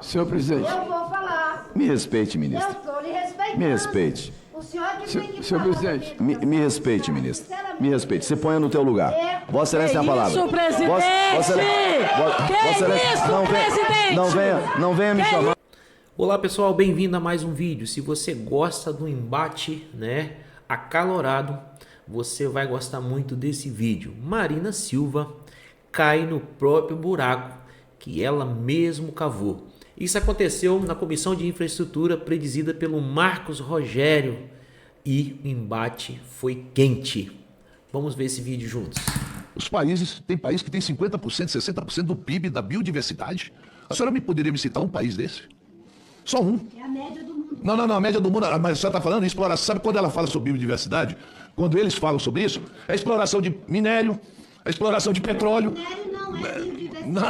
Senhor presidente. Eu vou falar. Me respeite, ministro. Eu estou lhe respeitando. Me respeite. O senhor que tem que Senhor falar. presidente. Me respeite, ministro. Me respeite. Você ponha no teu lugar. Vossa Excelência tem a palavra. Isso, presidente! Não venha me chamar. Olá pessoal, bem-vindo a mais um vídeo. Se você gosta do embate, acalorado, você vai gostar muito desse vídeo. Marina Silva cai no próprio buraco que ela mesmo cavou. Isso aconteceu na Comissão de Infraestrutura presidida pelo Marcos Rogério e o embate foi quente. Vamos ver esse vídeo juntos. Os países, tem país que tem 50%, 60% do PIB da biodiversidade. A senhora poderia me citar um país desse? Só um. É a média do mundo. Não, a média do mundo, mas a senhora está falando em exploração. Sabe quando ela fala sobre biodiversidade? Quando eles falam sobre isso, é a exploração de minério, a exploração de petróleo. Minério não é biodiversidade. Não,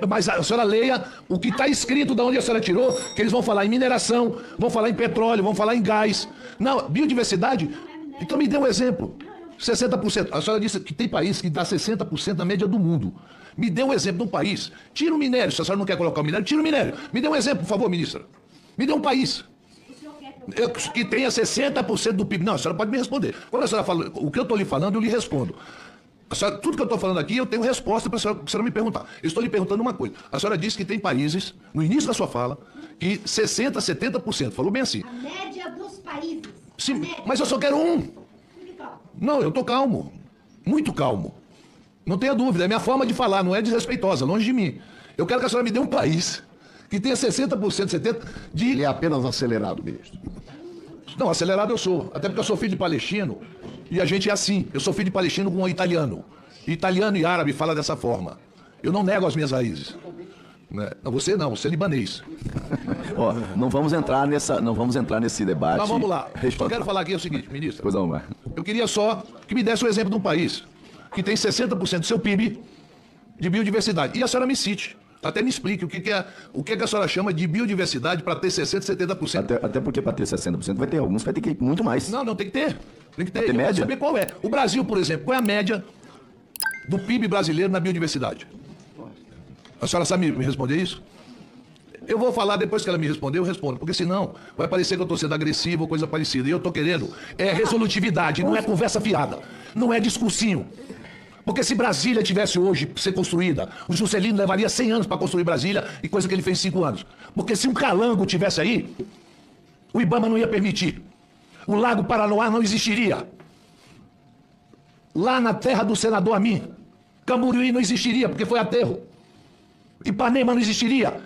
mas a senhora leia o que está escrito de onde a senhora tirou, que eles vão falar em mineração, vão falar em petróleo, vão falar em gás. Não, biodiversidade. Então me dê um exemplo. 60%. A senhora disse que tem país que dá 60% da média do mundo. Me dê um exemplo de um país. Tira o minério. Se a senhora não quer colocar o minério, tira o minério. Me dê um exemplo, por favor, ministra. Me dê um país que tenha 60% do PIB. Não, a senhora pode me responder. Quando a senhora fala o que eu estou lhe falando, eu lhe respondo. A senhora, tudo que eu estou falando aqui, eu tenho resposta para a senhora me perguntar. Eu estou lhe perguntando uma coisa. A senhora disse que tem países, no início da sua fala, que 60%, 70%. Falou bem assim. A média dos países. Sim, mas eu só quero um. Fique calmo. Não, eu estou calmo. Muito calmo. Não tenha dúvida, é minha forma de falar, não é desrespeitosa, longe de mim. Eu quero que a senhora me dê um país que tenha 60%, 70% de... Ele é apenas acelerado, ministro. Não, acelerado eu sou, até porque eu sou filho de palestino e a gente é assim. Eu sou filho de palestino com um italiano. Italiano e árabe fala dessa forma. Eu não nego as minhas raízes. Não, você é libanês. Ó, não vamos entrar nesse debate. Mas vamos lá. O que eu quero falar aqui é o seguinte, ministro. Pois não, Eu queria só que me desse o exemplo de um país que tem 60% do seu PIB de biodiversidade. E a senhora me cite. Até me explique o que a senhora chama de biodiversidade para ter 60%, 70%. Até porque para ter 60% vai ter alguns, vai ter que muito mais. Não, tem que ter. Tem que ter. Vai ter Eu quero média? saber qual é. O Brasil, por exemplo, qual é a média do PIB brasileiro na biodiversidade? A senhora sabe me responder isso? Eu vou falar depois que ela me responder, eu respondo. Porque senão vai parecer que eu estou sendo agressivo ou coisa parecida. E eu estou querendo resolutividade, não é conversa fiada. Não é discursinho. Porque se Brasília tivesse hoje ser construída, o Juscelino levaria 100 anos para construir Brasília e coisa que ele fez em 5 anos. Porque se um calango tivesse aí, o Ibama não ia permitir. O Lago Paranoá não existiria. Lá na terra do senador Amin, Camboriú não existiria porque foi aterro. Ipanema não existiria.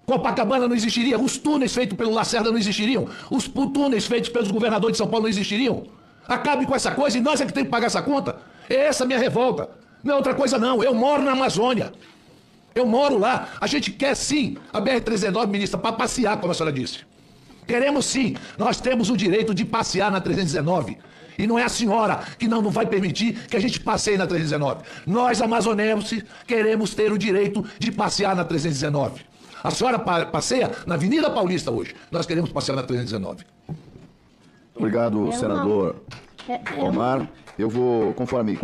Copacabana não existiria. Os túneis feitos pelo Lacerda não existiriam. Os túneis feitos pelos governadores de São Paulo não existiriam. Acabe com essa coisa e nós é que temos que pagar essa conta. É essa a minha revolta. Não é outra coisa não. Eu moro na Amazônia. Eu moro lá. A gente quer sim a BR-319, ministra, para passear, como a senhora disse. Queremos sim. Nós temos o direito de passear na 319. E não é a senhora que não vai permitir que a gente passeie na 319. Nós, amazonenses, queremos ter o direito de passear na 319. A senhora passeia na Avenida Paulista hoje. Nós queremos passear na 319. Obrigado, senador Omar. Eu vou, conforme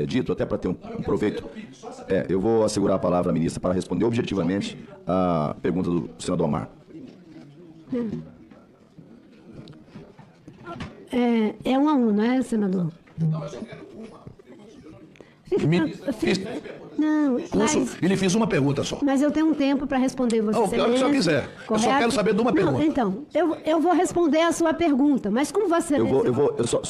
dito, até para ter um proveito, eu vou assegurar a palavra à ministra para responder objetivamente a pergunta do senador Omar. É 1 a 1, não é, senador? Não, Ele fez uma pergunta só. mas eu tenho um tempo para responder você. Não, o que o senhor quiser. Eu só quero saber de uma pergunta. Não, então, eu vou responder a sua pergunta, mas como você...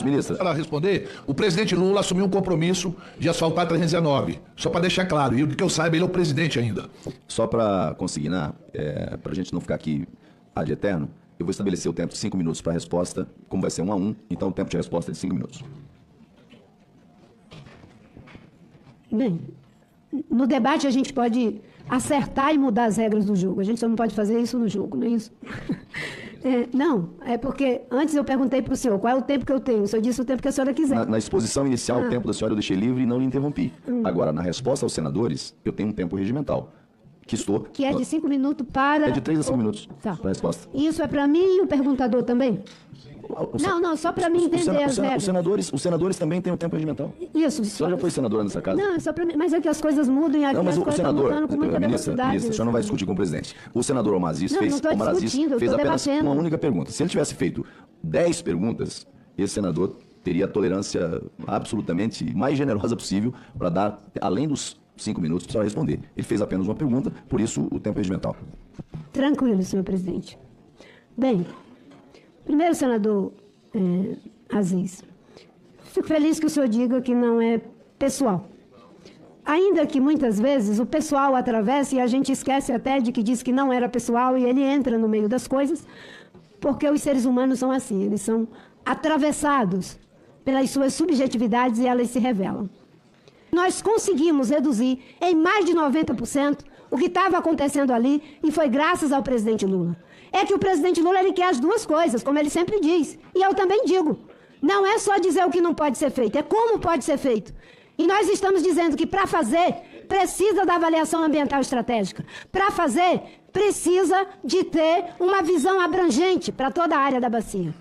Ministra. Para responder, o presidente Lula assumiu um compromisso de asfaltar 319. Só para deixar claro, e o que eu saiba, ele é o presidente ainda. Só para consignar, para a gente não ficar aqui ad eterno, eu vou estabelecer o tempo de 5 minutos para a resposta, como vai ser 1 a 1, então o tempo de resposta é de 5 minutos. Bem, no debate a gente pode acertar e mudar as regras do jogo. A gente só não pode fazer isso no jogo, não é isso? Não, é porque antes eu perguntei para o senhor qual é o tempo que eu tenho. O senhor disse o tempo que a senhora quiser. Na exposição inicial, o tempo da senhora eu deixei livre e não lhe interrompi. Agora, na resposta aos senadores, eu tenho um tempo regimental, que estou... Que é de 5 minutos para... É de 3 a 5 minutos Tá. para a resposta. Isso é para mim e o perguntador também? Não, só para mim entender as regras. Os senadores também têm um tempo regimental. Isso. A senhora já foi senadora nessa casa? Não, é só para mim. Mas é que as coisas mudam e aqui Não, mas as o coisas senador, estão mudando com muita ministra, velocidade. a senhora não vai discutir com o presidente. O senador Omar Aziz Não, fez, não estou Omar Aziz discutindo, eu fez estou apenas debatendo. uma única pergunta. Se ele tivesse feito 10 perguntas, esse senador teria a tolerância absolutamente mais generosa possível para dar, além dos 5 minutos, para responder. Ele fez apenas uma pergunta, por isso o tempo regimental. Tranquilo, senhor presidente. Bem, primeiro, senador Aziz, fico feliz que o senhor diga que não é pessoal. Ainda que muitas vezes o pessoal atravesse e a gente esquece até de que disse que não era pessoal e ele entra no meio das coisas, porque os seres humanos são assim, eles são atravessados pelas suas subjetividades e elas se revelam. Nós conseguimos reduzir em mais de 90% o que estava acontecendo ali e foi graças ao presidente Lula. É que o presidente Lula ele quer as duas coisas, como ele sempre diz. E eu também digo. Não é só dizer o que não pode ser feito, é como pode ser feito. E nós estamos dizendo que para fazer, precisa da avaliação ambiental estratégica. Para fazer, precisa de ter uma visão abrangente para toda a área da bacia.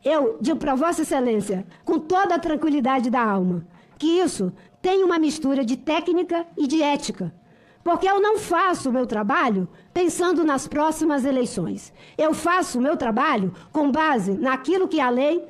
Eu digo para Vossa Excelência, com toda a tranquilidade da alma, que isso tem uma mistura de técnica e de ética. Porque eu não faço o meu trabalho pensando nas próximas eleições. Eu faço o meu trabalho com base naquilo que é a lei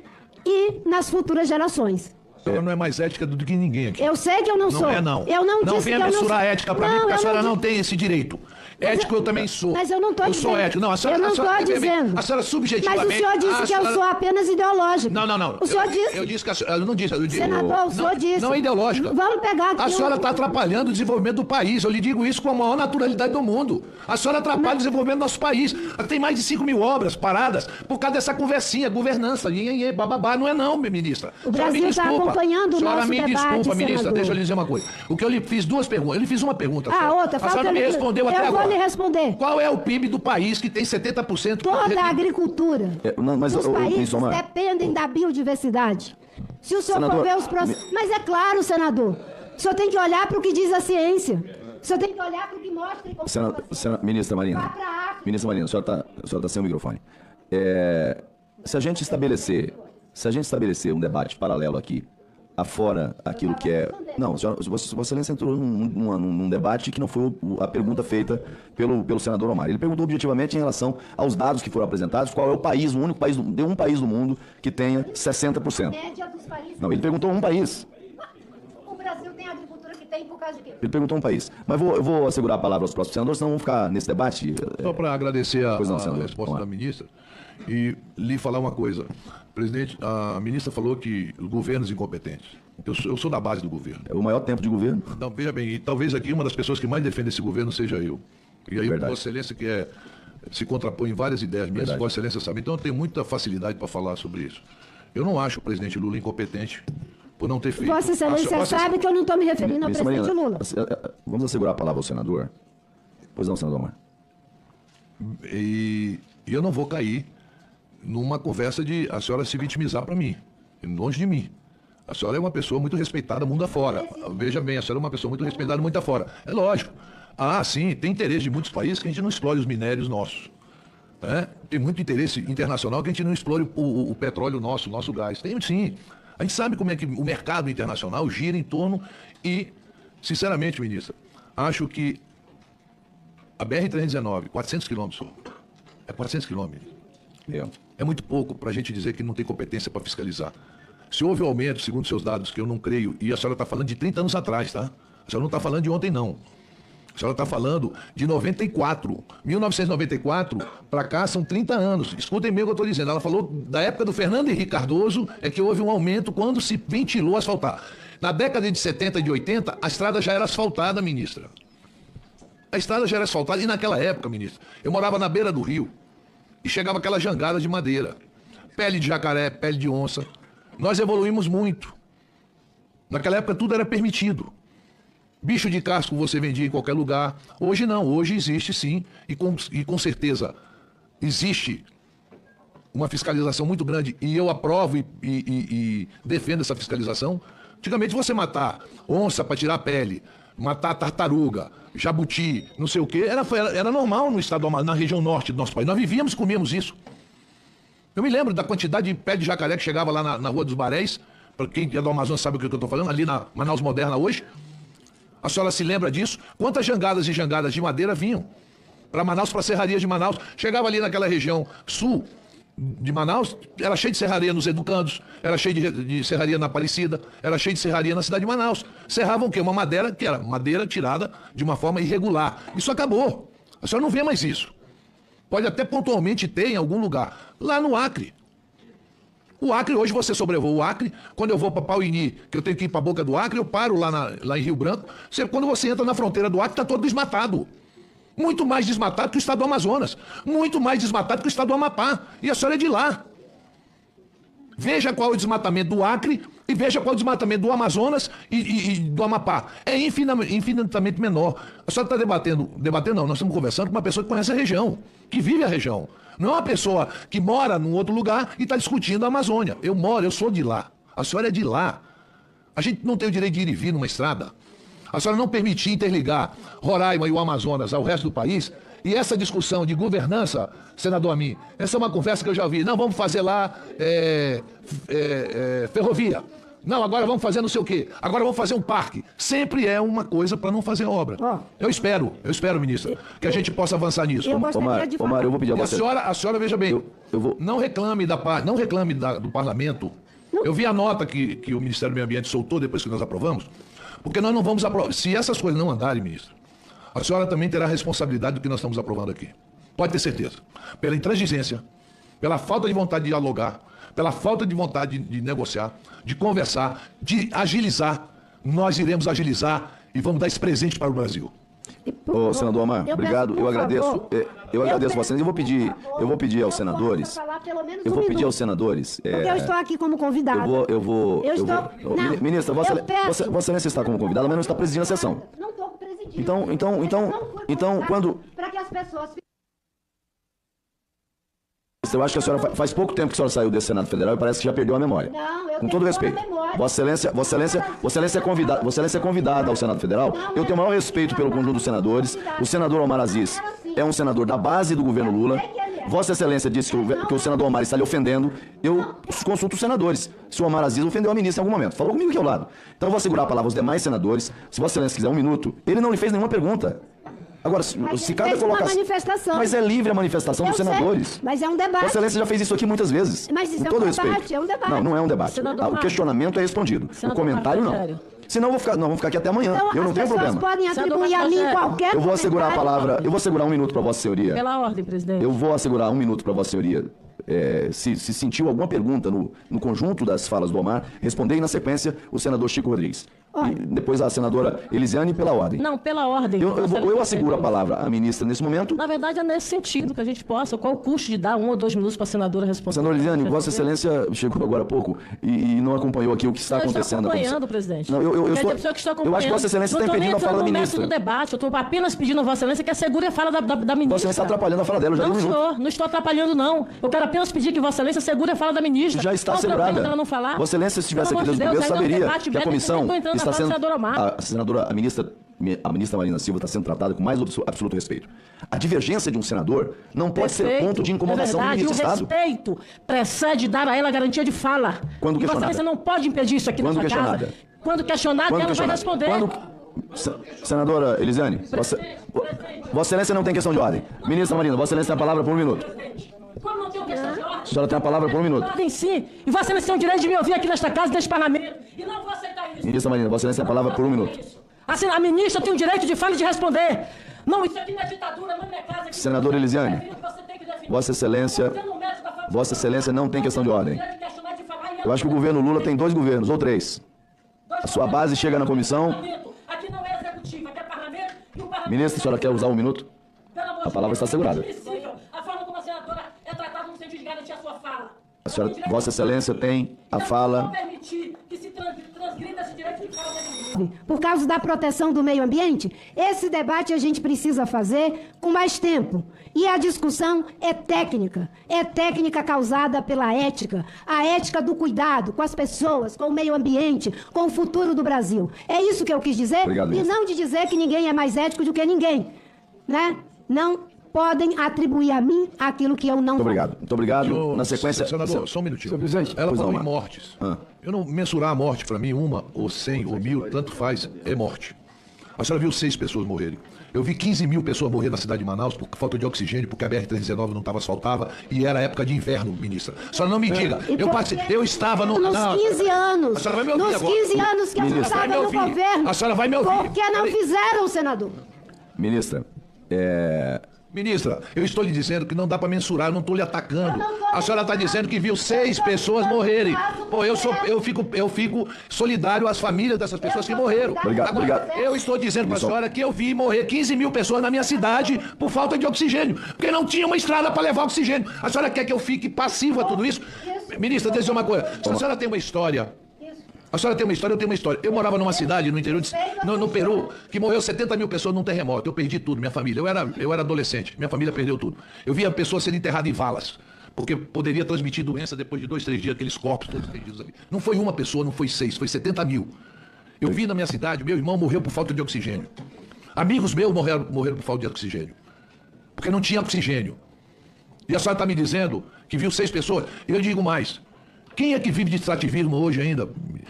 e nas futuras gerações. A senhora não é mais ética do que ninguém aqui. Eu sei que eu não sou. Não é, não. Eu não Não disse venha que eu não mensurar sou. ética pra mim, porque a eu senhora não disse- tem esse direito. Ético eu também sou. Mas eu não estou dizendo. Eu sou ético. Não, a senhora, eu não a senhora, estou dizendo. A senhora subjetivamente... Mas o senhor disse a que eu senhora- sou apenas ideológico. Não. O senhor disse. Eu disse que a senhora... Eu não disse. Eu disse Senador, o senhor disse. Não é ideológica. Vamos pegar aqui A senhora está atrapalhando o desenvolvimento do país. Eu lhe digo isso com a maior naturalidade do mundo. A senhora atrapalha o desenvolvimento do nosso país. Tem mais de 5 mil obras paradas por causa dessa conversinha, governança, bababá. Não é não, ministra. O A senhora me Brasil está desculpa. acompanhando o A senhora nosso me debate, desculpa, ministra. senador. Deixa eu lhe dizer uma coisa. O que eu lhe fiz duas perguntas. Eu lhe fiz uma pergunta só. Outra. A Falta senhora me ele- respondeu até Eu agora. vou lhe responder. Qual é o PIB do país que tem 70%? Toda a agricultura mas, dos ministro países Omar, dependem da biodiversidade. Se o senhor Senador, for ver os processos... Mas é claro, senador, o senhor tem que olhar para o que diz a ciência. O senhor tem que olhar para o que mostra e Ministra Marina, Vá pra África. ministra Marina, a senhora está sem o microfone. Se a gente estabelecer um debate paralelo aqui, afora aquilo que é... Não, Vossa Excelência entrou num debate que não foi a pergunta feita pelo senador Omar. Ele perguntou objetivamente em relação aos dados que foram apresentados, qual é o país, o único país, um país do mundo que tenha 60%. Média dos países. Não, ele perguntou um país. O Brasil tem a agricultura que tem por causa de quê? Ele perguntou um país. Mas eu vou assegurar a palavra aos próximos senadores, senão vamos ficar nesse debate. Só para agradecer a Pois não, senador. resposta Vamos lá. da ministra e lhe falar uma coisa. Presidente, a ministra falou que os governos incompetentes. Eu sou da base do governo. É o maior tempo de governo. Então, veja bem, e talvez aqui uma das pessoas que mais defende esse governo seja eu. E aí, Verdade. Vossa Excelência que se contrapõe em várias ideias minhas, Verdade. Vossa Excelência sabe. Então, eu tenho muita facilidade para falar sobre isso. Eu não acho o presidente Lula incompetente por não ter feito... Vossa Excelência sabe que eu não estou me referindo ao Ministra presidente Marina, Lula. vamos assegurar a palavra ao senador? Pois não, senador Omar. E eu não vou cair numa conversa de a senhora se vitimizar para mim, longe de mim. A senhora é uma pessoa muito respeitada mundo afora. Veja bem, a senhora é uma pessoa muito respeitada mundo afora. É lógico. Sim, tem interesse de muitos países que a gente não explore os minérios nossos. Né? Tem muito interesse internacional que a gente não explore o petróleo nosso, o nosso gás. Tem sim. A gente sabe como é que o mercado internacional gira em torno e, sinceramente, ministra, acho que a BR-319, 400 quilômetros, é 400 quilômetros. É muito pouco para a gente dizer que não tem competência para fiscalizar. Se houve aumento, segundo seus dados, que eu não creio, e a senhora está falando de 30 anos atrás, tá? A senhora não está falando de ontem, não. A senhora está falando de 94. 1994 para cá são 30 anos. Escutem bem o que eu estou dizendo. Ela falou da época do Fernando Henrique Cardoso, é que houve um aumento quando se ventilou asfaltar. Na década de 70 e de 80, a estrada já era asfaltada, ministra. A estrada já era asfaltada e naquela época, ministra, eu morava na beira do rio e chegava aquela jangada de madeira. Pele de jacaré, pele de onça. Nós evoluímos muito. Naquela época tudo era permitido. Bicho de casco você vendia em qualquer lugar. Hoje não, hoje existe sim. E com certeza existe uma fiscalização muito grande. E eu aprovo e defendo essa fiscalização. Antigamente você matar onça para tirar a pele, matar tartaruga, jabuti, não sei o quê, era normal no estado do Amazonas, na região norte do nosso país. Nós vivíamos e comíamos isso. Eu me lembro da quantidade de pé de jacaré que chegava lá na Rua dos Baréis. Para quem é do Amazonas sabe o que eu estou falando, ali na Manaus Moderna hoje. A senhora se lembra disso? Quantas jangadas e jangadas de madeira vinham para Manaus, para a serraria de Manaus? Chegava ali naquela região sul de Manaus, era cheio de serraria nos Educandos, era cheio de serraria na Aparecida, era cheio de serraria na cidade de Manaus. Serravam o quê? Uma madeira que era madeira tirada de uma forma irregular. Isso acabou. A senhora não vê mais isso. Pode até pontualmente ter em algum lugar. Lá no Acre. O Acre, hoje você sobrevoa o Acre. Quando eu vou para Pauini, que eu tenho que ir para a boca do Acre, eu paro lá em Rio Branco. Quando você entra na fronteira do Acre, está todo desmatado. Muito mais desmatado que o estado do Amazonas. Muito mais desmatado que o estado do Amapá. E a senhora é de lá. Veja qual é o desmatamento do Acre e veja qual é o desmatamento do Amazonas e do Amapá. É infinitamente menor. A senhora está debatendo não, nós estamos conversando com uma pessoa que conhece a região, que vive a região. Não é uma pessoa que mora num outro lugar e está discutindo a Amazônia. Eu sou de lá. A senhora é de lá. A gente não tem o direito de ir e vir numa estrada. A senhora não permitir interligar Roraima e o Amazonas ao resto do país. E essa discussão de governança, senador Amin, essa é uma conversa que eu já vi. Não, vamos fazer lá ferrovia. Não, agora vamos fazer não sei o quê. Agora vamos fazer um parque. Sempre é uma coisa para não fazer obra. Eu espero, ministra, que a gente possa avançar nisso. Omar, eu vou pedir a você. A senhora veja bem, não reclame do parlamento. Não. Eu vi a nota que o Ministério do Meio Ambiente soltou depois que nós aprovamos, porque nós não vamos aprovar. Se essas coisas não andarem, ministra, a senhora também terá a responsabilidade do que nós estamos aprovando aqui. Pode ter certeza. Pela intransigência, pela falta de vontade de dialogar, pela falta de vontade de negociar, de conversar, de agilizar, nós iremos agilizar e vamos dar esse presente para o Brasil. Ô, senador Omar, obrigado. Eu agradeço. Eu agradeço vocês. Eu vou pedir aos senadores. Eu vou pedir aos senadores. Porque eu estou aqui como convidada. Ministra, Vossa Excelência está como convidada, mas não está presidindo a sessão. Não estou presidindo. Então, quando... Para que as pessoas... Eu acho que a senhora faz pouco tempo que a senhora saiu desse Senado Federal e parece que já perdeu a memória. Não, eu com todo respeito. Vossa Excelência é convidada ao Senado Federal. Eu tenho o maior respeito pelo conjunto dos senadores. O senador Omar Aziz é um senador da base do governo Lula. Vossa Excelência disse que o senador Omar está lhe ofendendo. Eu consulto os senadores. Se o Omar Aziz ofendeu a ministra em algum momento. Falou comigo aqui ao lado. Então eu vou segurar a palavra aos demais senadores. Se Vossa Excelência quiser um minuto, ele não lhe fez nenhuma pergunta. Agora, se cada colocação... Uma manifestação. Mas é livre a manifestação dos senadores. Sei, mas é um debate. Vossa Excelência já fez isso aqui muitas vezes. Mas isso com todo respeito. É um debate. Não é um debate. O questionamento é respondido. O comentário não. Senão vamos ficar aqui até amanhã. Então, eu não tenho problema. As pessoas podem atribuir a mim qualquer... Eu vou assegurar a palavra. Eu vou assegurar um minuto para Vossa Senhoria. Pela ordem, presidente. Eu vou assegurar um minuto para Vossa Senhoria. Se sentiu alguma pergunta no conjunto das falas do Omar, respondei na sequência o senador Chico Rodrigues. E depois a senadora Elisiane pela ordem. Não, pela ordem. Eu asseguro a palavra à ministra nesse momento. Na verdade, é nesse sentido que a gente possa. Qual o custo de dar 1 ou 2 minutos para a senadora responder? Senadora Elisiane, Vossa Excelência chegou agora há pouco e não acompanhou aqui o que está acontecendo. Eu estou acompanhando, presidente. Não, eu acho que Vossa Excelência está impedindo a fala da ministra. Do debate, eu estou apenas pedindo a Vossa Excelência que assegure a fala da ministra. Vossa Excelência está atrapalhando a fala dela, já não, senhor, não estou atrapalhando, não. Eu quero apenas pedir que Vossa Excelência assegure a fala da ministra. Já está assegurada. Não falar? Vossa Excelência, se estivesse aqui desde o começo, saberia que a comissão está sendo... A ministra Marina Silva está sendo tratada com mais absoluto respeito. A divergência de um senador não pode ser ponto de incomodação do ministro de Estado. O respeito precede dar a ela a garantia de fala. Quando questionada. Você não pode impedir isso aqui na sua casa. Quando questionada, ela vai responder. Senadora Elisiane, Vossa Excelência não tem questão de ordem. Ministra Marina, Vossa Excelência tem a palavra por um minuto. Como não tem questão de ordem? A senhora tem a palavra por um minuto. Ordem sim. E Vossa Excelência tem o direito de me ouvir aqui nesta casa, neste parlamento. E não vou aceitar isso. Ministra Marina, Vossa Excelência tem a palavra por um minuto. A ministra tem o direito de fala e de responder. Não, isso aqui não é ditadura, não é minha casa. Senadora Elisiane, Vossa Excelência não tem questão de ordem. Eu acho que o governo Lula tem 2 governos, ou 3. A sua base chega na comissão. Aqui não é executivo, aqui é parlamento e o parlamento... Ministra, a senhora quer usar um minuto? A palavra está assegurada. A forma como a senadora é tratada no sentido de garantir a sua fala. A senhora, Vossa Excelência tem a fala... Não permitir que se transgrida esse direito de fala da ministra. por causa da proteção do meio ambiente, esse debate a gente precisa fazer com mais tempo. E a discussão é técnica causada pela ética, a ética do cuidado com as pessoas, com o meio ambiente, com o futuro do Brasil. É isso que eu quis dizer. Obrigado, e não de dizer que ninguém é mais ético do que ninguém, né? Não podem atribuir a mim aquilo que eu não Muito obrigado. Muito obrigado. Na sequência... Senador, só um minutinho. Senhor presidente. Ela Pois falou não, em mortes. Eu não mensurar a morte, para mim, uma, ou 100, ou 1000, tanto faz, é morte. A senhora viu 6 pessoas morrerem. Eu vi 15 mil pessoas morrer na cidade de Manaus por falta de oxigênio, porque a BR-319 não estava asfaltada e era época de inverno, ministra. A senhora não me diga. Eu estava no... Nos não, 15 anos. A senhora vai me ouvir nos agora. 15 anos que a gente estava no governo. A senhora vai me ouvir. Por que não fizeram, senador? Ministra, Ministra, eu estou lhe dizendo que não dá para mensurar, eu não estou lhe atacando. A senhora está dizendo que viu 6 pessoas morrerem. Pô, eu fico solidário às famílias dessas pessoas que morreram. Obrigado, Agora, obrigado. eu estou dizendo para a senhora que eu vi morrer 15 mil pessoas na minha cidade por falta de oxigênio, porque não tinha uma estrada para levar oxigênio. A senhora quer que eu fique passivo a tudo isso? Ministra, deixa eu dizer uma coisa. Se a senhora tem uma história... A senhora tem uma história, eu tenho uma história. Eu morava numa cidade no interior, no Peru, que morreu 70 mil pessoas num terremoto. Eu perdi tudo, minha família. Eu era adolescente, minha família perdeu tudo. Eu via pessoas sendo enterradas em valas, porque poderia transmitir doença depois de 2, 3 dias, aqueles corpos todos perdidos ali. Não foi uma pessoa, não foi 6, foi 70 mil. Eu vi na minha cidade, meu irmão morreu por falta de oxigênio. Amigos meus morreram por falta de oxigênio, porque não tinha oxigênio. E a senhora está me dizendo que viu 6 pessoas. Eu digo mais. Quem é que vive de extrativismo hoje ainda?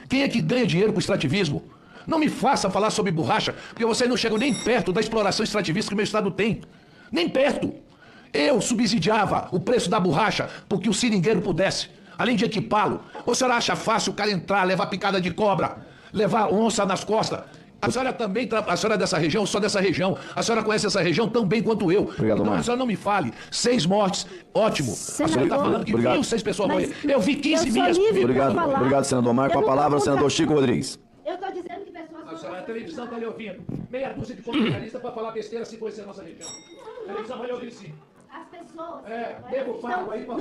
Quem é que ganha dinheiro com extrativismo? Não me faça falar sobre borracha, porque vocês não chegam nem perto da exploração extrativista que o meu estado tem. Nem perto. Eu subsidiava o preço da borracha porque o seringueiro pudesse, além de equipá-lo. Ou a senhora acha fácil o cara entrar, levar picada de cobra, levar onça nas costas? A senhora também, a senhora é dessa região, só dessa região. A senhora conhece essa região tão bem quanto eu. Obrigado, então a senhora não me fale. 6 mortes, ótimo. A senhora está falando que viu 6 pessoas morrer. Eu vi 15 mil. Obrigado, senador Omar. Com a palavra, o senador Chico Rodrigues. Eu estou dizendo que pessoas... A senhora, a televisão está lhe ouvindo. Meia dúzia de comentarista para falar besteira se conhecer a nossa região. A televisão vai lhe ouvir sim. As pessoas... Devo falar aí para...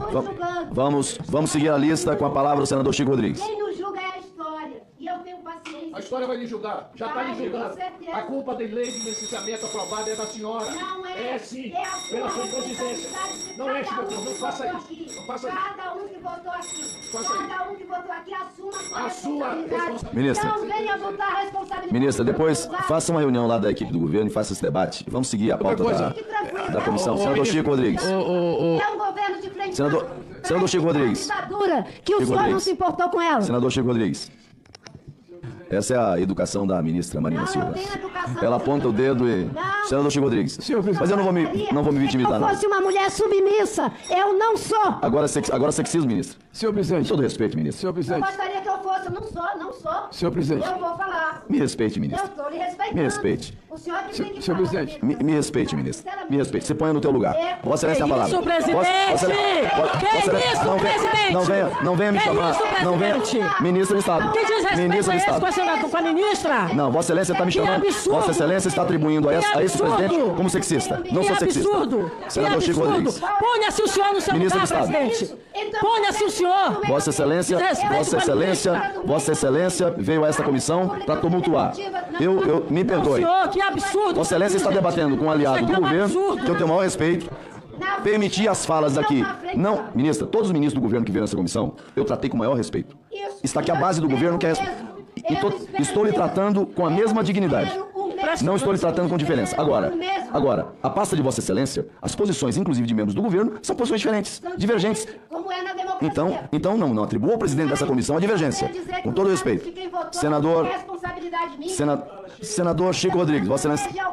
Vamos seguir a lista com a palavra o senador Chico Rodrigues. Quem nos julga é a história. E eu tenho paciência. A história vai lhe julgar. Já está lhe julgando. A culpa da lei de licenciamento aprovada é da senhora. Não é. É sim. É a sua Pela sua presidência. Não é, Chico, não faça isso. Não faça isso. Cada um que votou aqui. Faça isso. Cada um que votou aqui assuma A sua responsabilidade. Ministra. Não venha botar a responsabilidade. Ministra, depois faça uma reunião lá da equipe do governo e faça esse debate. Vamos seguir a pauta da comissão. Senador Chico Rodrigues. É um governo de frente. Senador Chico Rodrigues. Ditadura que o Chico senhor não Rodrigues. se importou com ela. Senador Chico Rodrigues. Essa é a educação da ministra Marina Silva. eu tenho educação. Ela aponta o dedo e... Não. Senador Chico Rodrigues. Mas eu não vou me vitimizar, Se eu não. fosse uma mulher submissa, eu não sou. Agora sexismo, ministro. Senhor presidente. Com todo respeito, ministro. Senhor Eu presidente. gostaria que eu fosse, eu não sou. Senhor presidente. Eu vou falar. Me respeite, Eu ministro. estou lhe respeitando. Me respeite. O senhor que tem que Senhor falar. presidente. Me respeite, ministro. Me respeite. Se ponha no teu lugar. Vossa Excelência, a palavra. isso, presidente? Não venha me Que chamar. isso, Não venha. presidente? Ministro do Estado. Que desrespeito Ministro é do esse Estado. com a ministra? Não, Vossa Excelência está me Que chamando. absurdo. Vossa Excelência está atribuindo a Que esse absurdo. presidente como sexista. Não sou Que sexista. absurdo! Senador Que Chico absurdo! Rodrigues. Ponha-se o senhor no seu Ministro lugar, do Estado. presidente! Então, Ponha-se o senhor! Vossa Excelência, Vossa Excelência veio a essa comissão para tumultuar. Eu me perdoe. Senhor, que absurdo! Vossa Excelência está debatendo com um aliado Isso do aqui é um governo, absurdo. que eu tenho o maior respeito. Permitir as falas aqui. Não, ministra, todos os ministros do governo que vieram nessa comissão, eu tratei com o maior respeito. Está aqui a base do governo que é... Estou lhe tratando com a mesma dignidade. Não estou lhe tratando com diferença. Agora, a pasta de Vossa Excelência, as posições, inclusive de membros do governo, são posições diferentes, divergentes. Como é na democracia. Então não atribua ao presidente dessa comissão a divergência. Com todo respeito. Senador Chico Rodrigues, Vossa Excelência.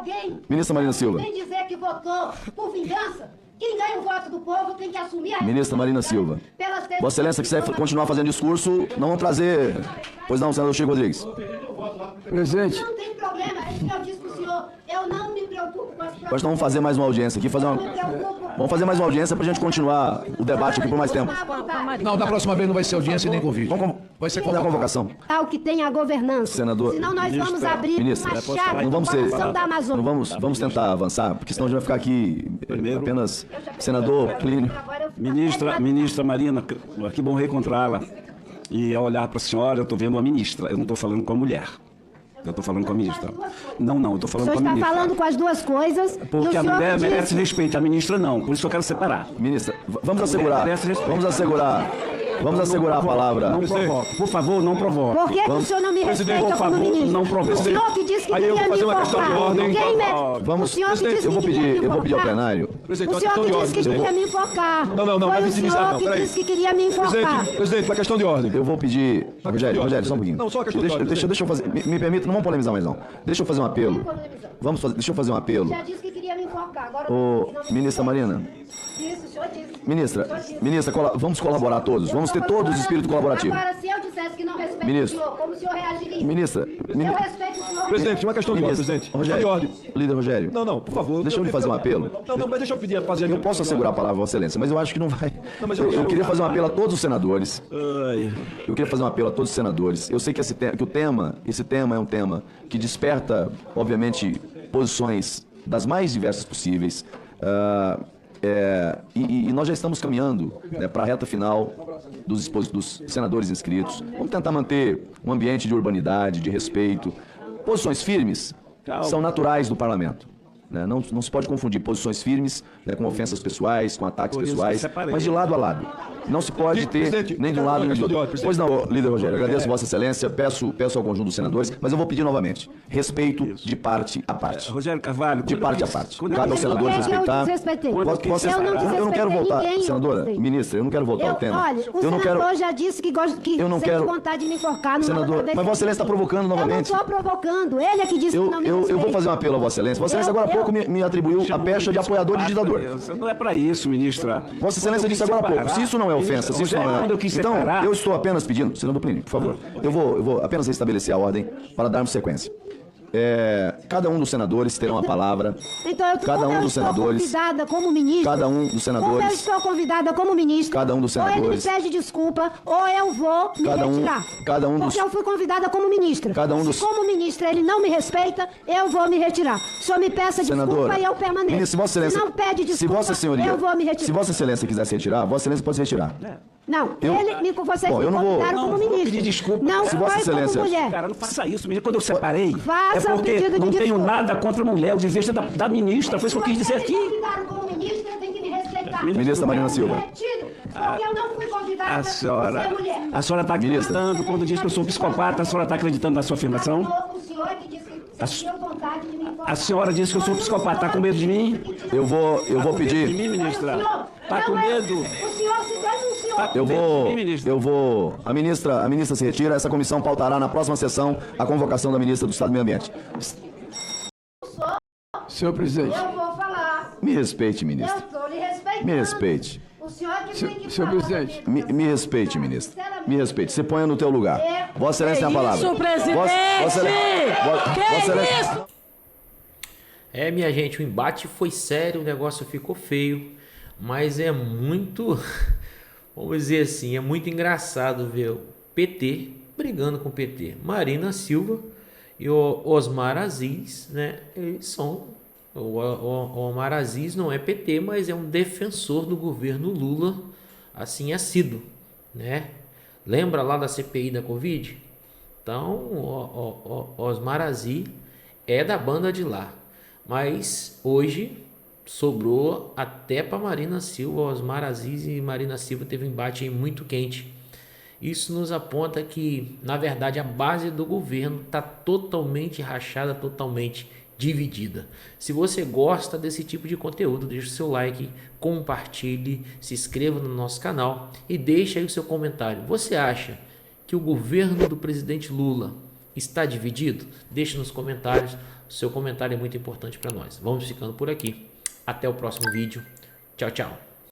Ministra Marina Silva. Quem dizer que votou por vingança, quem ganha o voto do povo tem que assumir a Ministra Marina Silva. Vossa Excelência, quiser continuar fazendo discurso, não vamos trazer... Pois não, senador Chico Rodrigues. Presidente. Não tem problema, é isso que eu disse pro senhor. Eu não me preocupo com as Nós vamos fazer mais uma audiência aqui, Vamos fazer mais uma audiência pra gente continuar o debate aqui por mais tempo. Não, da próxima vez não vai ser audiência e nem convite. Vai ser Fazer a convocação. Ao que tem a governança. Senador- Senão nós vamos abrir Ministra, uma chave não vamos ser... corrupção da Amazônia. Não vamos tentar avançar, porque senão a gente vai ficar aqui apenas... Senador Plínio. Ministra Marina, que bom reencontrá-la. E ao olhar para a senhora, eu estou vendo uma ministra, eu não estou falando com a mulher. Eu estou falando com a ministra. Não, eu estou O falando senhor com a está ministra. falando com as duas coisas. e o Porque a senhor mulher disse- merece respeito, a ministra não. Por isso eu quero separar. Ministra, vamos assegurar. Vamos assegurar a palavra. Não provoque. Por favor, não provoque. Por que, que o senhor não me Presidente, respeita por como favor, ministro? não provoque. O senhor que disse que Aí eu queria vou me fazer uma questão de enforcar. ordem. Quem me... Vamos, o senhor que disse eu vou que queria pedir, me eu vou pedir ao enforcar. plenário. Presidente, O uma senhor questão que de disse que ordem. queria me enforcar. Não é Foi o vice-ministra, senhor não, que peraí. disse que queria me enforcar. Presidente, uma questão de ordem. Eu vou pedir. Rogério, só um pouquinho. Não, só uma questão de ordem, deixa eu fazer. Me permita, não vamos polemizar mais não. Deixa eu fazer um apelo. Deixa eu fazer um apelo. Já disse que queria me enforcar. Agora Ô, ministra Marina. Isso, o senhor disse. Ministra, vamos colaborar todos. Vamos ter todos o espírito colaborativo. Agora, se eu dissesse que não respeito Ministro. o senhor, como o senhor reagiria? Ministra, Eu respeito o senhor. Presidente, uma questão de ordem, presidente. Rogério, De ordem. líder Rogério. Não, por favor. Deixa eu lhe fazer um apelo. Não, mas deixa eu pedir fazer. Eu posso assegurar a palavra, Vossa Excelência, mas eu acho que não vai. Não, mas Eu queria fazer um apelo a todos os senadores. Ai. Eu queria fazer um apelo a todos os senadores. Eu sei que esse tema é um tema que desperta, obviamente, posições das mais diversas possíveis. E nós já estamos caminhando, né, para a reta final dos senadores inscritos. Vamos tentar manter um ambiente de urbanidade, de respeito. Posições firmes são naturais do parlamento. Né? Não se pode confundir posições firmes, né, com ofensas pessoais, com ataques Por isso que pessoais, separei. mas de lado a lado. Não se pode ter Presidente, nem de um lado nem de questão de outro. ordem, presidente. Pois não, líder Rogério, agradeço Vossa Excelência, peço ao conjunto dos senadores, mas eu vou pedir novamente, respeito de parte a parte. Rogério Carvalho. De quando parte eu a disse- parte. quando eu Cabe aos disse- senadores Quem é que eu respeitar. desrespeitei? Quando Eu não Eu não desrespeitei quero voltar, ninguém, senadora, presidente. ministra, eu não quero voltar ao tema. Olha, o eu não senador quero, já disse que gosta que eu não sente quero- vontade de me enforcar. senador, mas Vossa Excelência está provocando novamente. Eu não estou provocando. Ele é que disse que não me Eu respeita. vou fazer um apelo a Vossa Excelência. Vossa Excelência agora há pouco me atribuiu a pecha de apoiador de ditador. Não é para isso, ministra. Vossa Excelência disse agora há pouco. Se isso não é ofensa, se isso não é. Quando eu quis Então, separar- eu estou apenas pedindo, senador Plínio, por favor. Eu vou apenas restabelecer a ordem para darmos sequência. Cada um dos senadores terá uma palavra. Então, Cada um dos senadores. convidada como ministro. Cada um dos Como eu senadores. estou convidada como ministro. Cada um dos Ou ele me senadores. pede desculpa, ou eu vou me Cada um- retirar. cada um dos- Porque eu fui convidada como ministra. Cada um dos- Se como ministra ele não me respeita, eu vou me retirar. O senhor me peça Senadora, desculpa e eu permaneço. ministra, se Vossa Excelência, Se não pede desculpa, se Vossa Senhoria, eu vou me retirar. se Vossa Excelência quiser se retirar, Vossa Excelência pode se retirar. Não, vocês Bom, me eu não vou- convidaram como Não, vou ministro. pedir desculpa. Não Se foi Vossa como Excelência- mulher. Cara, não faça isso, ministra. Quando eu separei, Faça é um porque pedido de não tenho desculpa. nada contra a mulher. O dever da ministra. Foi isso que eu quis dizer Vocês me aqui. convidaram como ministra, tem que me respeitar. Ministra Marina Silva. Retiro, porque eu não fui convidada A por senhora ser mulher. está acreditando quando diz que eu sou psicopata. A senhora está acreditando na sua afirmação? O senhor que disse que sentiu vontade de me enforcar. A senhora disse que eu sou psicopata. Está com medo de mim? Eu vou De pedir. mim, ministra? Está com Não, medo? O senhor se denunciou. Eu vou. A ministra se retira. Essa comissão pautará na próxima sessão a convocação da ministra do Estado do Meio Ambiente. Senhor presidente. Eu vou falar. Me respeite, ministra. Eu estou lhe respeitando. Me respeite. O senhor que tem que Senhor falar presidente. comigo. Me respeite, ministra. Me respeite. Se ponha no teu lugar. Vossa Excelência tem a palavra. Isso, presidente! Vossa Excelência. Minha gente, o embate foi sério, o negócio ficou feio, mas é muito, vamos dizer assim, é muito engraçado ver o PT brigando com o PT. Marina Silva e o Osmar Aziz, né? Eles são. O Osmar Aziz não é PT, mas é um defensor do governo Lula, assim assíduo, né? Lembra lá da CPI da Covid? Então, o Osmar Aziz é da banda de lá. Mas hoje sobrou até para Marina Silva. Osmar Aziz e Marina Silva teve um embate muito quente. Isso nos aponta que, na verdade, a base do governo está totalmente rachada, totalmente dividida. Se você gosta desse tipo de conteúdo, deixe o seu like, compartilhe, se inscreva no nosso canal e deixe aí o seu comentário. Você acha que o governo do presidente Lula está dividido? Deixe nos comentários. O seu comentário é muito importante para nós. Vamos ficando por aqui. Até o próximo vídeo. Tchau, tchau.